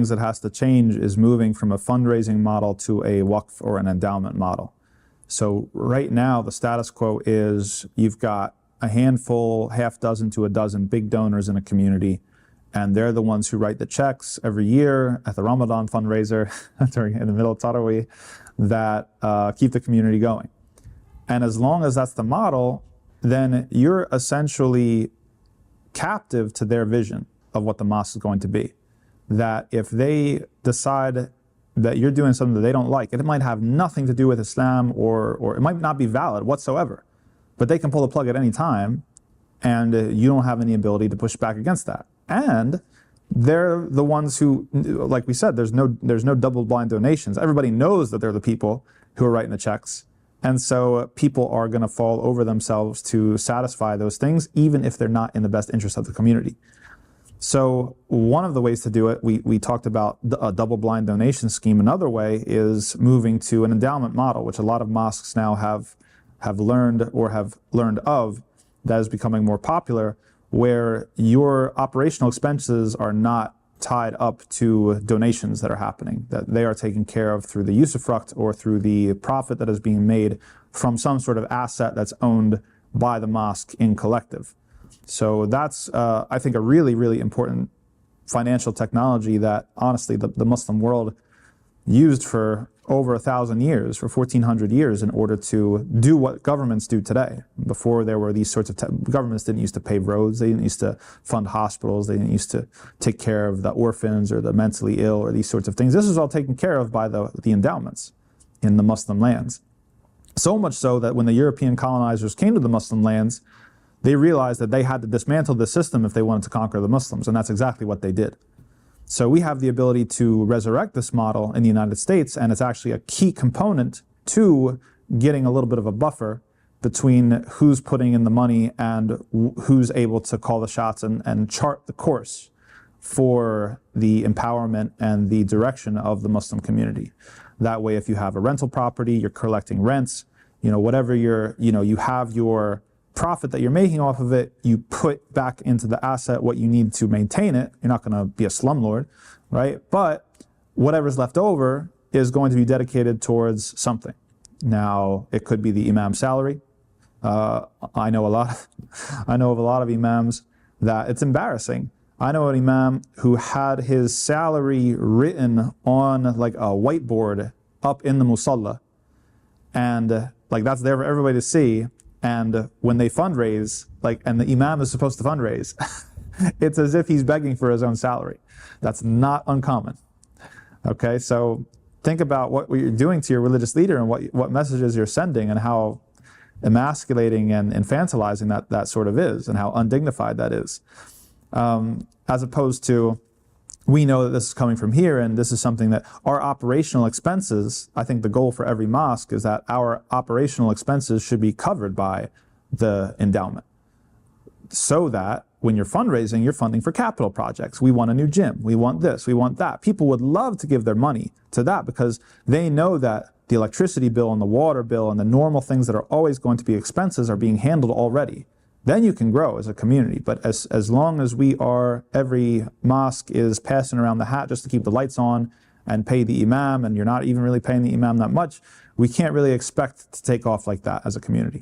that has to change is moving from a fundraising model to a waqf or an endowment model. So right now, the status quo is you've got a handful, half dozen to a dozen big donors in a community, and they're the ones who write the checks every year at the Ramadan fundraiser in the middle of Tarawih that keep the community going. And as long as that's the model, then you're essentially captive to their vision of what the mosque is going to be. That if they decide that you're doing something that they don't like, it might have nothing to do with Islam or it might not be valid whatsoever, but they can pull the plug at any time and you don't have any ability to push back against that. And they're the ones who, like we said, there's no double-blind donations. Everybody knows that they're the people who are writing the checks. And so people are going to fall over themselves to satisfy those things, even if they're not in the best interest of the community. So one of the ways to do it, we talked about a double-blind donation scheme. Another way is moving to an endowment model, which a lot of mosques now have learned of, that is becoming more popular, where your operational expenses are not tied up to donations that are happening, that they are taken care of through the usufruct or through the profit that is being made from some sort of asset that's owned by the mosque in collective. So that's, I think, a really, really important financial technology that, honestly, the Muslim world used for over 1,000 years, for 1,400 years, in order to do what governments do today. Before there were these sorts of, governments didn't used to pave roads, they didn't used to fund hospitals, they didn't used to take care of the orphans or the mentally ill or these sorts of things. This was all taken care of by the endowments in the Muslim lands. So much so that when the European colonizers came to the Muslim lands, they realized that they had to dismantle the system if they wanted to conquer the Muslims, and that's exactly what they did. So we have the ability to resurrect this model in the United States, and it's actually a key component to getting a little bit of a buffer between who's putting in the money and who's able to call the shots and chart the course for the empowerment and the direction of the Muslim community. That way, if you have a rental property, you're collecting rents, whatever you have your profit that you're making off of it, you put back into the asset what you need to maintain it. You're not going to be a slumlord, right? But whatever's left over is going to be dedicated towards something. Now, it could be the imam's salary. I know of a lot of imams that it's embarrassing. I know an imam who had his salary written on like a whiteboard up in the musalla, and like that's there for everybody to see. And when they fundraise, and the imam is supposed to fundraise, it's as if he's begging for his own salary. That's not uncommon. Okay, so think about what you're doing to your religious leader and what messages you're sending and how emasculating and infantilizing that sort of is, and how undignified that is. As opposed to, we know that this is coming from here, and this is something that our operational expenses, I think the goal for every mosque is that our operational expenses should be covered by the endowment. So that when you're fundraising, you're funding for capital projects. We want a new gym, we want this, we want that. People would love to give their money to that because they know that the electricity bill and the water bill and the normal things that are always going to be expenses are being handled already. Then you can grow as a community. But as long as every mosque is passing around the hat just to keep the lights on and pay the imam, and you're not even really paying the imam that much, we can't really expect to take off like that as a community.